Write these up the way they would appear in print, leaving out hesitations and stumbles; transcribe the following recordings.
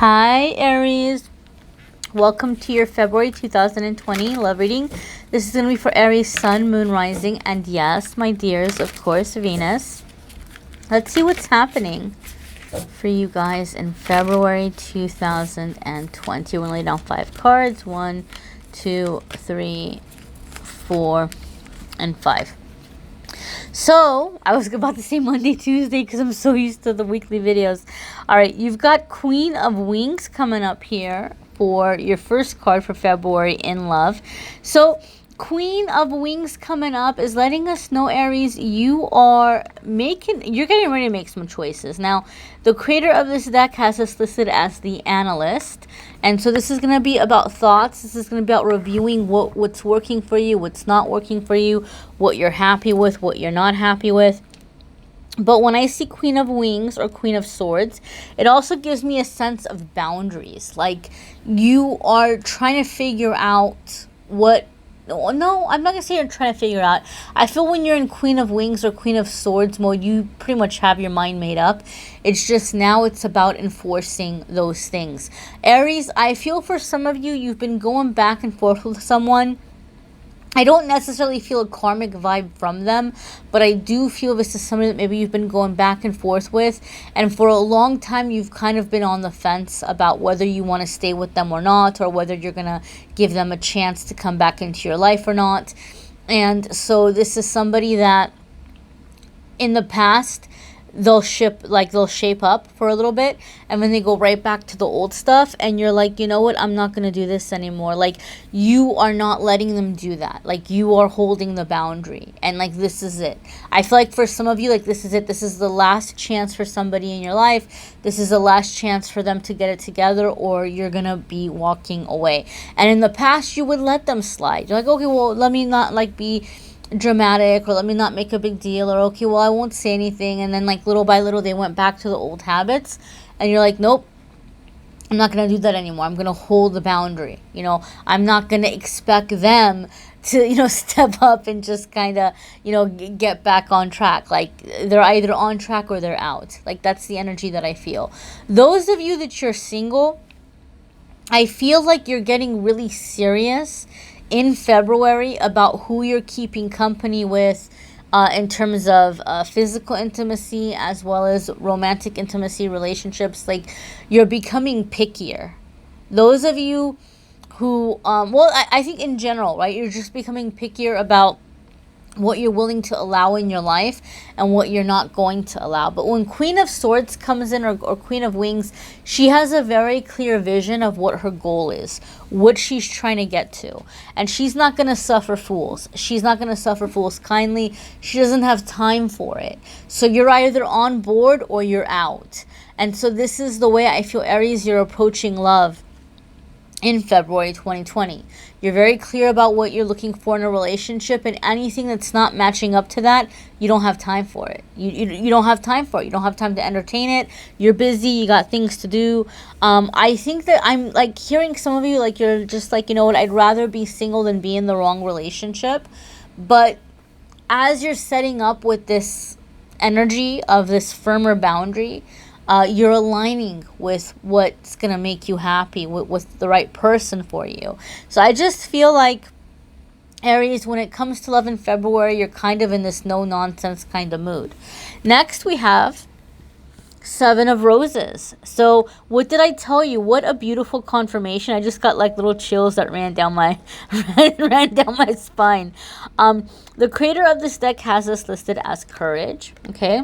Hi Aries, welcome to your February 2020 love reading. This is going to be for Aries, Sun, Moon, Rising, and yes, my dears, of course, Venus. Let's see what's happening for you guys in February 2020. We're going to lay down 5 cards. 1, 2, 3, 4, and 5. So, I was about to say Monday, Tuesday, because I'm so used to the weekly videos. Alright, you've got Queen of Wings coming up here for your first card for February in love. So, Queen of Wings coming up is letting us know, Aries, you're getting ready to make some choices. Now, the creator of this deck has us listed as the analyst. And so this is going to be about thoughts. This is going to be about reviewing what's working for you, what's not working for you, what you're happy with, what you're not happy with. But when I see Queen of Wings or Queen of Swords, it also gives me a sense of boundaries. Like you are trying to figure out what... No, I'm not going to say you're trying to figure it out. I feel when you're in Queen of Wings or Queen of Swords mode, you pretty much have your mind made up. It's just now it's about enforcing those things. Aries, I feel for some of you, you've been going back and forth with someone. I don't necessarily feel a karmic vibe from them, but I do feel this is somebody that maybe you've been going back and forth with, and for a long time you've kind of been on the fence about whether you want to stay with them or not, or whether you're going to give them a chance to come back into your life or not. And so this is somebody that in the past they'll shape up for a little bit, and then they go right back to the old stuff, and you're like, you know what, I'm not going to do this anymore. Like you are not letting them do that. Like you are holding the boundary, and like this is it. I feel like for some of you, like this is it. This is the last chance for somebody in your life. This is the last chance for them to get it together, or you're gonna be walking away. And in the past you would let them slide. You're like, okay, well, let me not like be dramatic, or let me not make a big deal, or okay, well, I won't say anything. And then like little by little they went back to the old habits, and you're like, nope, I'm not going to do that anymore. I'm going to hold the boundary. You know, I'm not going to expect them to, you know, step up and just kind of, you know, get back on track. Like they're either on track or they're out. Like that's the energy that I feel. Those of you that you're single, I feel like you're getting really serious in February about who you're keeping company with in terms of physical intimacy as well as romantic intimacy, relationships. Like you're becoming pickier. Those of you who, I think in general, right, you're just becoming pickier about what you're willing to allow in your life and what you're not going to allow. But when Queen of Swords comes in, or Queen of Wings, she has a very clear vision of what her goal is, what she's trying to get to. And she's not going to suffer fools. She's not going to suffer fools kindly. She doesn't have time for it. So you're either on board or you're out. And so this is the way I feel, Aries, you're approaching love in February 2020. You're very clear about what you're looking for in a relationship, and anything that's not matching up to that, you don't have time for it. You don't have time for it. You don't have time to entertain it. You're busy. You got things to do. I think that I'm like hearing some of you, like you're just like, you know what, I'd rather be single than be in the wrong relationship. But as you're setting up with this energy of this firmer boundary, you're aligning with what's going to make you happy, with the right person for you. So I just feel like, Aries, when it comes to love in February, you're kind of in this no-nonsense kind of mood. Next, we have 7 of Roses. So what did I tell you? What a beautiful confirmation. I just got like little chills that ran down my ran down my spine. The creator of this deck has us listed as courage. Okay.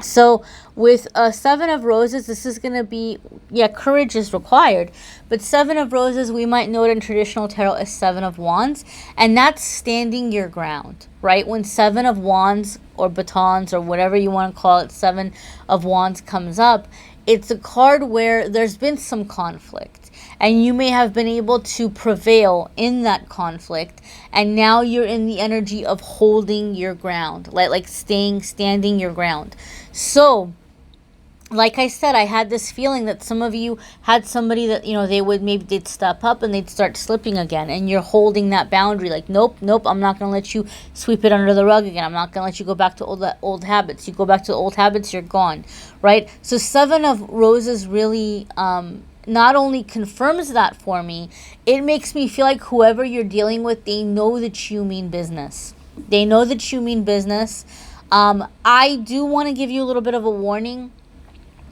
So with 7 of Roses, this is going to be, yeah, courage is required. But 7 of Roses, we might know it in traditional tarot as 7 of Wands. And that's standing your ground, right? When 7 of Wands or batons or whatever you want to call it, 7 of Wands comes up, it's a card where there's been some conflict. And you may have been able to prevail in that conflict. And now you're in the energy of holding your ground, like standing your ground. So like I said, I had this feeling that some of you had somebody that, they'd step up and they'd start slipping again. And you're holding that boundary like, nope, I'm not going to let you sweep it under the rug again. I'm not going to let you go back to old habits. You go back to the old habits, you're gone, right? So 7 of Roses really not only confirms that for me, it makes me feel like whoever you're dealing with, they know that you mean business. They know that you mean business. I do want to give you a little bit of a warning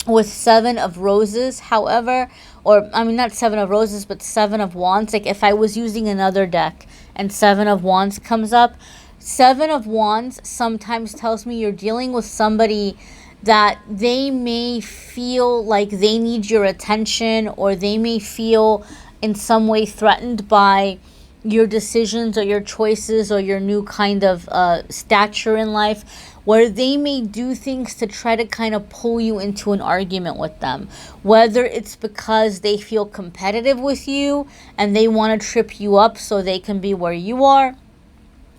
with 7 of Roses, however, or I mean not 7 of Roses, but 7 of Wands. Like if I was using another deck and 7 of Wands comes up, 7 of Wands sometimes tells me you're dealing with somebody that they may feel like they need your attention, or they may feel in some way threatened by your decisions or your choices or your new kind of stature in life, where they may do things to try to kind of pull you into an argument with them. Whether it's because they feel competitive with you and they want to trip you up so they can be where you are,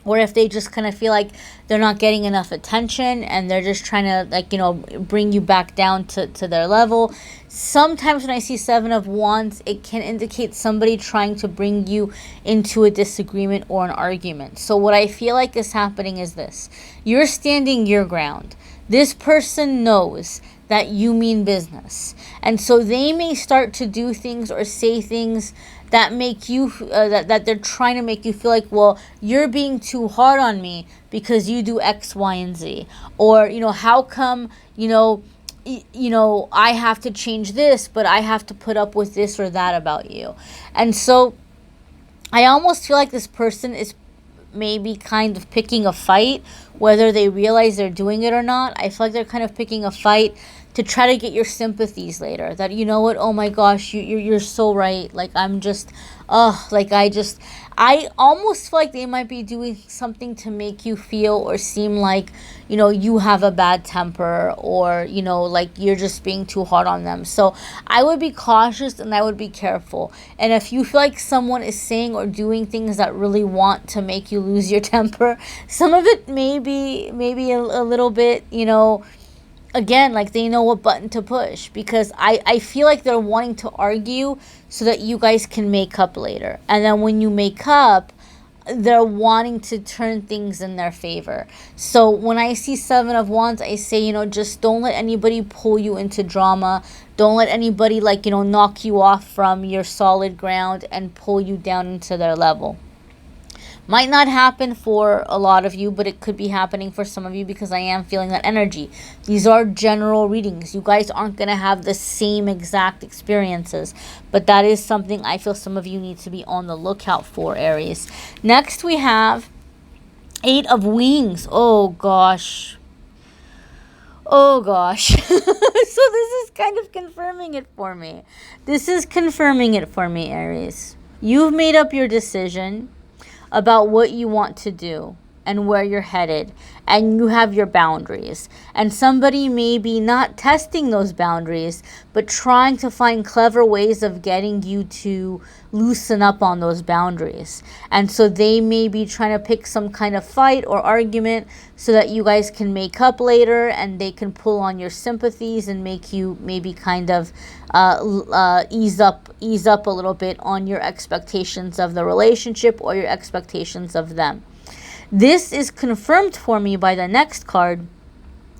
or if they just kind of feel like they're not getting enough attention and they're just trying to, bring you back down to their level. Sometimes when I see 7 of Wands, it can indicate somebody trying to bring you into a disagreement or an argument. So what I feel like is happening is this. You're standing your ground. This person knows that you mean business. And so they may start to do things or say things that make you, that they're trying to make you feel like, well, you're being too hard on me because you do X, Y, and Z. Or, how come, I have to change this, but I have to put up with this or that about you. And so I almost feel like this person is maybe kind of picking a fight, whether they realize they're doing it or not. I feel like they're kind of picking a fight to try to get your sympathies later. That, you know what, oh my gosh, you're so right. Like, I'm just, I almost feel like they might be doing something to make you feel or seem like, you have a bad temper, or, like you're just being too hard on them. So I would be cautious and I would be careful. And if you feel like someone is saying or doing things that really want to make you lose your temper, some of it may be maybe a little bit, again, like they know what button to push, because I feel like they're wanting to argue so that you guys can make up later. And then when you make up, they're wanting to turn things in their favor. So when I see 7 of Wands, I say, just don't let anybody pull you into drama. Don't let anybody knock you off from your solid ground and pull you down into their level. Might not happen for a lot of you, but it could be happening for some of you, because I am feeling that energy. These are general readings. You guys aren't going to have the same exact experiences, but that is something I feel some of you need to be on the lookout for, Aries. Next, we have 8 of Wings. Oh, gosh. So this is kind of confirming it for me. Aries. You've made up your decision about what you want to do and where you're headed, and you have your boundaries. And somebody may be not testing those boundaries, but trying to find clever ways of getting you to loosen up on those boundaries. And so they may be trying to pick some kind of fight or argument so that you guys can make up later, and they can pull on your sympathies and make you maybe kind of ease up a little bit on your expectations of the relationship or your expectations of them. This is confirmed for me by the next card,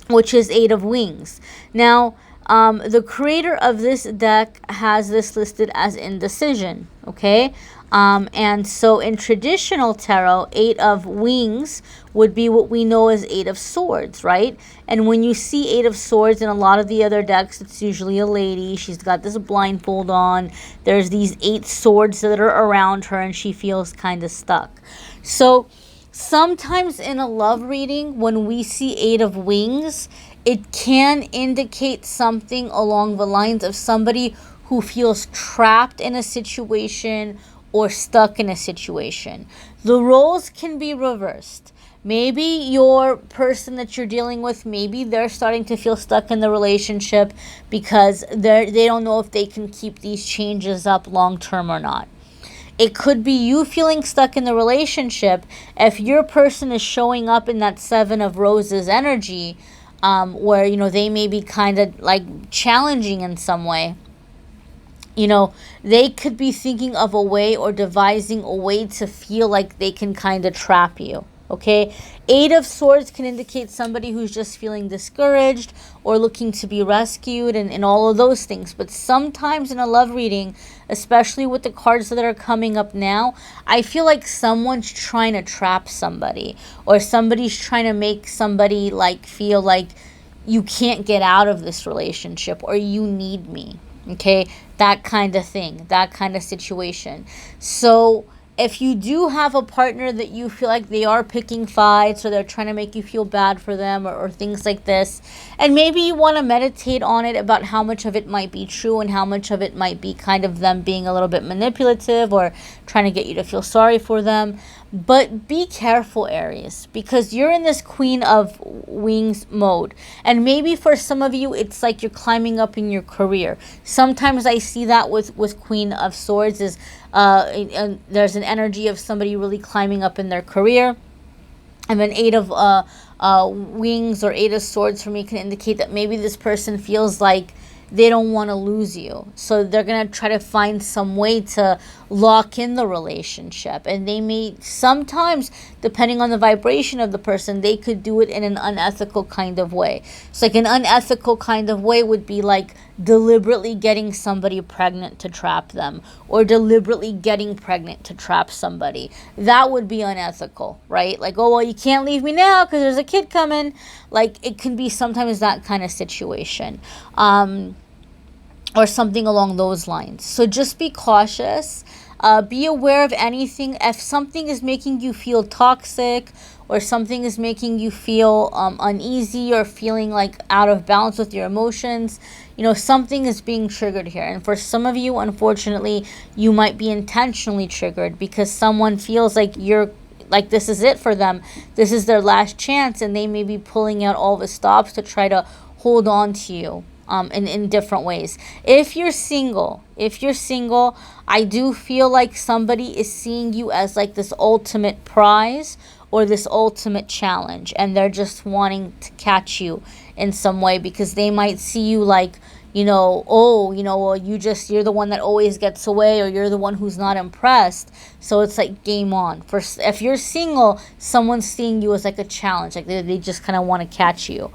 which is 8 of Wings. Now, the creator of this deck has this listed as Indecision, okay? And so in traditional tarot, 8 of Wings would be what we know as 8 of Swords, right? And when you see 8 of Swords in a lot of the other decks, it's usually a lady. She's got this blindfold on. There's these 8 swords that are around her, and she feels kind of stuck. So sometimes in a love reading, when we see 8 of Wings, it can indicate something along the lines of somebody who feels trapped in a situation or stuck in a situation. The roles can be reversed. Maybe your person that you're dealing with, maybe they're starting to feel stuck in the relationship because they don't know if they can keep these changes up long term or not. It could be you feeling stuck in the relationship if your person is showing up in that 7 of Roses energy, where, you know, they may be kind of like challenging in some way. You know, they could be thinking of a way or devising a way to feel like they can kind of trap you. Okay, 8 of Swords can indicate somebody who's just feeling discouraged or looking to be rescued, and all of those things. But sometimes in a love reading, especially with the cards that are coming up now, I feel like someone's trying to trap somebody, or somebody's trying to make somebody like feel like you can't get out of this relationship, or you need me. Okay, that kind of thing, that kind of situation. So if you do have a partner that you feel like they are picking fights, or they're trying to make you feel bad for them, or things like this, and maybe you want to meditate on it about how much of it might be true and how much of it might be kind of them being a little bit manipulative or trying to get you to feel sorry for them. But be careful, Aries, because you're in this Queen of Wings mode. And maybe for some of you, it's like you're climbing up in your career. Sometimes I see that with Queen of Swords is there's an energy of somebody really climbing up in their career. And then 8 of Wings or 8 of Swords for me can indicate that maybe this person feels like they don't want to lose you. So they're going to try to find some way to lock in the relationship. And they may sometimes, depending on the vibration of the person, they could do it in an unethical kind of way. So like an unethical kind of way would be like deliberately getting somebody pregnant to trap them, or deliberately getting pregnant to trap somebody. That would be unethical, right? Like, oh, well, you can't leave me now because there's a kid coming. Like, it can be sometimes that kind of situation. Or something along those lines. So just be cautious. Be aware of anything. If something is making you feel toxic, or something is making you feel uneasy, or feeling like out of balance with your emotions, you know, something is being triggered here. And for some of you, unfortunately, you might be intentionally triggered because someone feels like you're like this is it for them. This is their last chance, and they may be pulling out all the stops to try to hold on to you. In different ways. If you're single, I do feel like somebody is seeing you as like this ultimate prize or this ultimate challenge, and they're just wanting to catch you in some way because they might see you like, you know, oh, you know, well, you're the one that always gets away, or you're the one who's not impressed. So it's like game on. If you're single, someone's seeing you as like a challenge, like they just kind of want to catch you.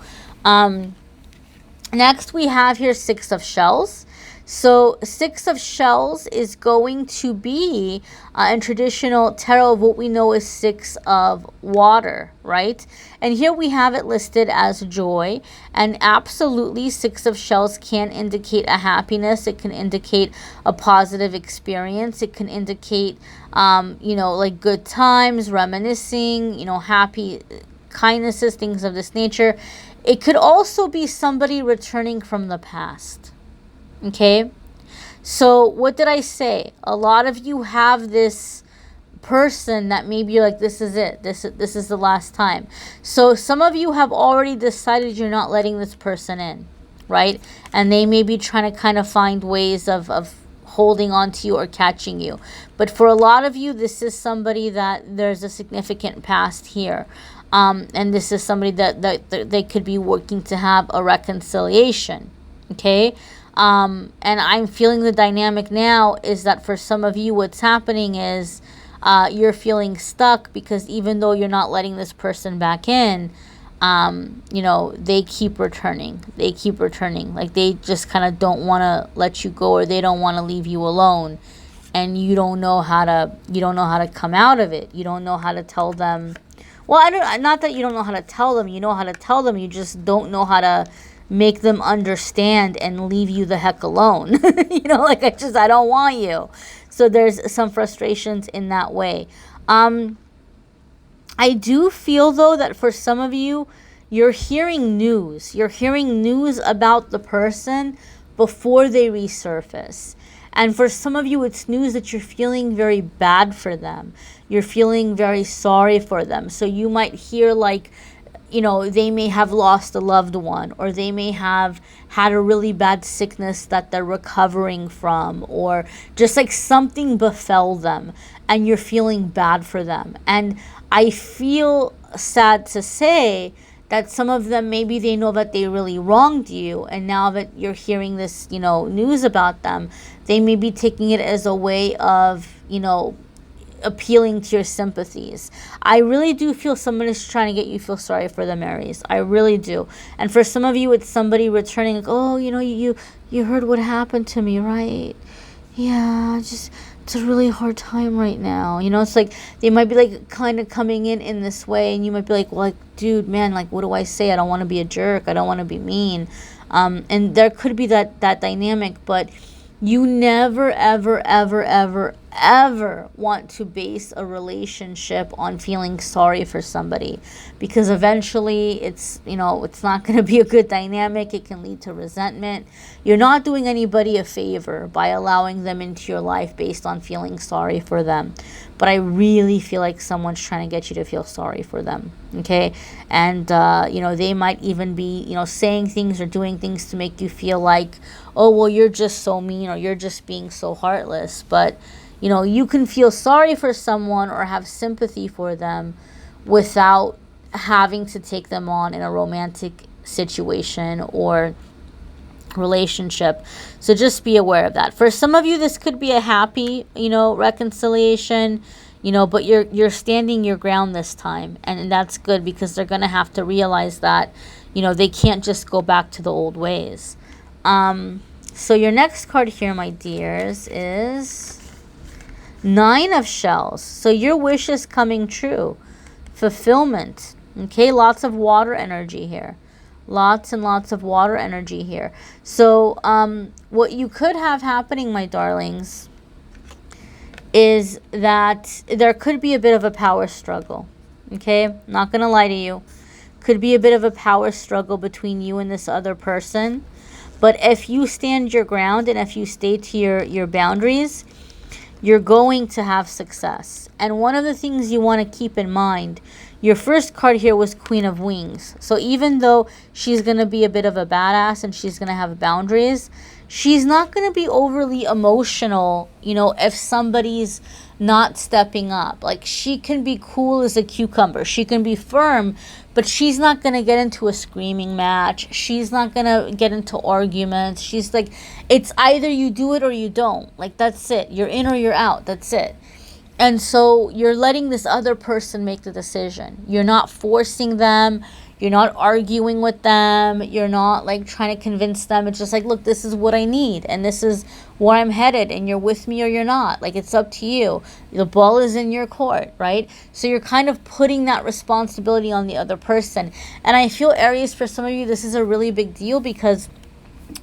Next, we have here 6 of Shells. So 6 of Shells is going to be in traditional tarot what we know as 6 of water, right? And here we have it listed as joy. And absolutely, 6 of Shells can indicate a happiness. It can indicate a positive experience. It can indicate, you know, like good times, reminiscing, you know, happy kindnesses, things of this nature. It could also be somebody returning from the past. Okay? So what did I say? A lot of you have this person that maybe you're like, this is it. This is the last time. So some of you have already decided you're not letting this person in, right? And they may be trying to kind of find ways of holding on to you or catching you. But for a lot of you, this is somebody that there's a significant past here. And this is somebody that they could be working to have a reconciliation. Okay? And I'm feeling the dynamic now is that for some of you, what's happening is you're feeling stuck because even though you're not letting this person back in, you know, they keep returning. They keep returning. Like they just kind of don't want to let you go, or they don't want to leave you alone. And you don't know how to come out of it. You don't know how to tell them. Well, not that you don't know how to tell them. You know how to tell them. You just don't know how to make them understand and leave you the heck alone. You know, like I don't want you. So there's some frustrations in that way. I do feel, though, that for some of you, you're hearing news. You're hearing news about the person before they resurface. And for some of you, it's news that you're feeling very bad for them. You're feeling very sorry for them. So you might hear like, you know, they may have lost a loved one, or they may have had a really bad sickness that they're recovering from, or just like something befell them and you're feeling bad for them. And I feel sad to say that some of them, maybe they know that they really wronged you, and now that you're hearing this, you know, news about them, they may be taking it as a way of, you know, appealing to your sympathies. I really do feel someone is trying to get you feel sorry for them, Aries. I really do. And for some of you, it's somebody returning, like, oh, you know, you heard what happened to me, right? Yeah, just, it's a really hard time right now. You know, it's like they might be like kind of coming in this way, and you might be like, well, like, dude, man, like, what do I say? I don't want to be a jerk. I don't want to be mean. And there could be that dynamic, but you never, ever, ever, ever, ever want to base a relationship on feeling sorry for somebody, because eventually it's, you know, it's not going to be a good dynamic. It can lead to resentment. You're not doing anybody a favor by allowing them into your life based on feeling sorry for them. But I really feel like someone's trying to get you to feel sorry for them, okay? And, you know, they might even be, you know, saying things or doing things to make you feel like, oh, well, you're just so mean, or you're just being so heartless. But, you know, you can feel sorry for someone or have sympathy for them without having to take them on in a romantic situation or relationship. So just be aware of that. For some of you, this could be a happy, you know, reconciliation, you know, but you're standing your ground this time, and that's good, because they're going to have to realize that, you know, they can't just go back to the old ways. So your next card here, my dears, is 9 of Shells. So your wish is coming true. Fulfillment. Okay, lots of water energy here. Lots and lots of water energy here. So what you could have happening, my darlings, is that there could be a bit of a power struggle. Okay, not going to lie to you. Could be a bit of a power struggle between you and this other person. But if you stand your ground and if you stay to your boundaries, you're going to have success. And one of the things you want to keep in mind, your first card here was Queen of Wings. So even though she's going to be a bit of a badass and she's going to have boundaries, she's not going to be overly emotional, you know, if somebody's not stepping up. Like, she can be cool as a cucumber. She can be firm, but she's not going to get into a screaming match. She's not going to get into arguments. She's like, it's either you do it or you don't. Like, that's it. You're in or you're out. That's it. And so you're letting this other person make the decision. You're not forcing them. You're not arguing with them. You're not like trying to convince them. It's just like, look, this is what I need, and this is where I'm headed, and you're with me or you're not. Like, it's up to you. The ball is in your court, right? So you're kind of putting that responsibility on the other person. And I feel, Aries, for some of you, this is a really big deal, because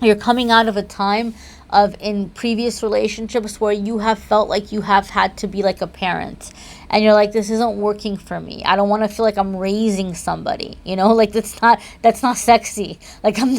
you're coming out of a time of in previous relationships where you have felt like you have had to be like a parent, and you're like, this isn't working for me. I don't want to feel like I'm raising somebody, you know, like that's not sexy. Like, I'm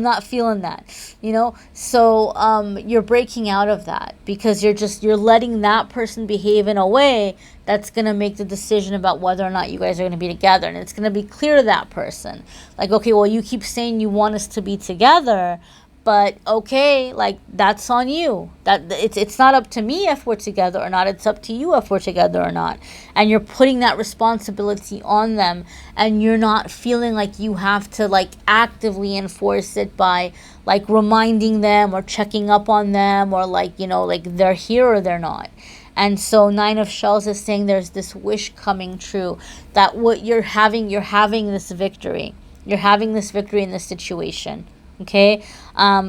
not feeling that, you know. So you're breaking out of that, because you're letting that person behave in a way that's going to make the decision about whether or not you guys are going to be together. And it's going to be clear to that person, like, okay, well, you keep saying you want us to be together, but okay, like, that's on you. That it's not up to me if we're together or not. It's up to you if we're together or not. And you're putting that responsibility on them, and you're not feeling like you have to like actively enforce it by like reminding them or checking up on them, or like, you know, like they're here or they're not. And so 9 of Shells is saying there's this wish coming true, that what you're having this victory. You're having this victory in this situation. Okay,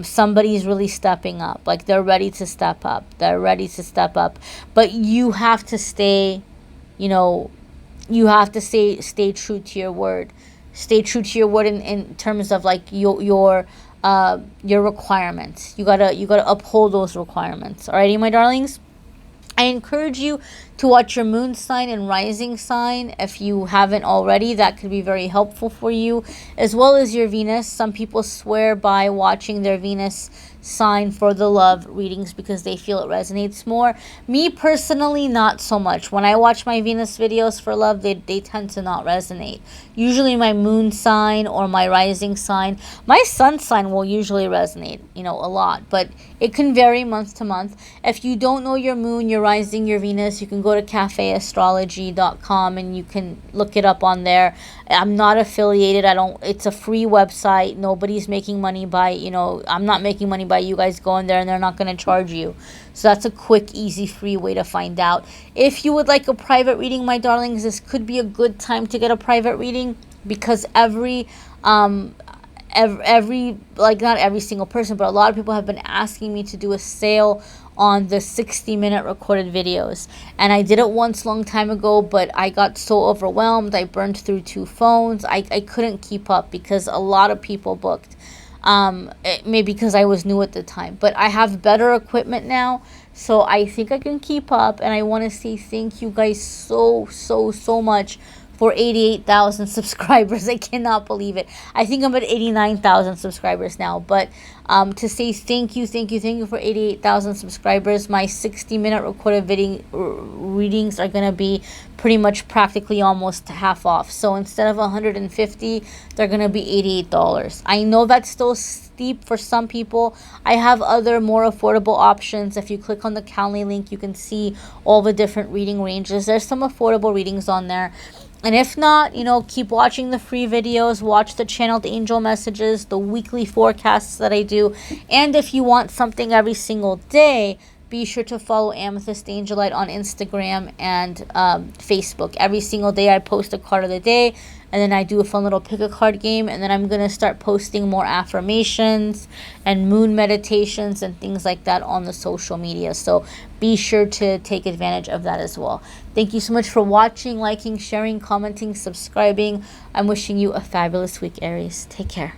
somebody's really stepping up. Like, they're ready to step up. They're ready to step up. But you have to stay, you know, you have to stay true to your word. Stay true to your word in terms of like your requirements. You gotta uphold those requirements. Alrighty, my darlings. I encourage you to watch your moon sign and rising sign if you haven't already. That could be very helpful for you, as well as your Venus. Some people swear by watching their Venus sign for the love readings because they feel it resonates more. Me personally, not so much. When I watch my Venus videos for love, they tend to not resonate. Usually my moon sign or my rising sign. My sun sign will usually resonate, you know, a lot, but it can vary month to month. If you don't know your moon, your rising, your Venus, you can go to cafeastrology.com and you can look it up on there. I'm not affiliated. It's a free website. Nobody's making money by, you know, I'm not making money by you guys going there, and they're not going to charge you. So that's a quick, easy, free way to find out. If you would like a private reading, my darlings, this could be a good time to get a private reading, because every like, not every single person, but a lot of people have been asking me to do a sale on the 60-minute recorded videos. And I did it once long time ago, but I got so overwhelmed. I burned through 2 phones. I couldn't keep up because a lot of people booked. Maybe because I was new at the time, but I have better equipment now, so I think I can keep up. And I want to say thank you guys so much for 88,000 subscribers. I cannot believe it. I think I'm at 89,000 subscribers now, but to say thank you for 88,000 subscribers. My 60-minute recorded readings are going to be pretty much practically almost half off. So instead of $150, they're going to be $88. I know that's still steep for some people. I have other more affordable options. If you click on the Calendly link, you can see all the different reading ranges. There's some affordable readings on there. And if not, you know, keep watching the free videos, watch the channeled angel messages, the weekly forecasts that I do. And if you want something every single day, be sure to follow Amethyst Angellight on Instagram and Facebook. Every single day I post a card of the day, and then I do a fun little pick a card game, and then I'm going to start posting more affirmations and moon meditations and things like that on the social media. So be sure to take advantage of that as well. Thank you so much for watching, liking, sharing, commenting, subscribing. I'm wishing you a fabulous week, Aries. Take care.